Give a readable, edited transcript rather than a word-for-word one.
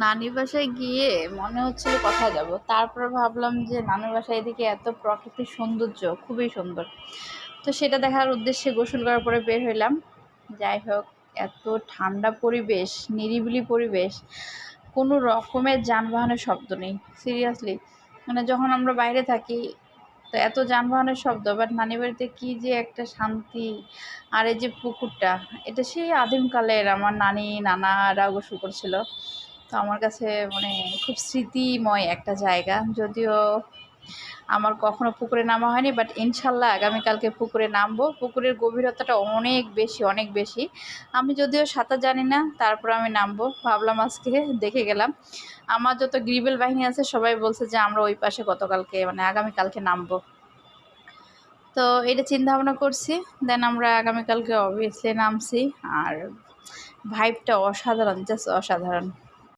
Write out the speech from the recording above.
নানির বাসায় গিয়ে মনে হচ্ছিল কোথায় যাব, তারপর ভাবলাম যে নানুর বাসায় এদিকে এত প্রকৃতির সৌন্দর্য, খুবই সুন্দর। তো সেটা দেখার উদ্দেশ্যে গোসল করার পরে বের হইলাম। যাই হোক, এত ঠান্ডা পরিবেশ, নিরিবিলি পরিবেশ, কোনো রকমের যানবাহনের শব্দ নেই। সিরিয়াসলি, মানে যখন আমরা বাইরে থাকি তো এত যানবাহনের শব্দ, বাট নানি বাড়িতে কি যে একটা শান্তি। আর এই যে পুকুরটা, এটা সেই আদিমকালের আমার নানি নানারা গোসল করছিল। তো আমার কাছে মানে খুব স্মৃতিময় একটা জায়গা। যদিও আমার কখনো পুকুরে নামা হয়নি, বাট ইনশাল্লাহ আগামীকালকে পুকুরে নামবো। পুকুরের গভীরতাটা অনেক বেশি, অনেক বেশি। আমি যদিও সাঁতার জানি না, তারপর আমি নামবো ভাবলাম। আজকে দেখে গেলাম, আমার যত গ্রিবেল বাহিনী আছে সবাই বলছে যে আমরা ওই পাশে গতকালকে মানে আগামীকালকে নামবো। তো এটা চিন্তা ভাবনা করছি, দেন আমরা আগামীকালকে অবভিয়াসলি নামছি। আর ভাইবটা অসাধারণ, জাস্ট অসাধারণ।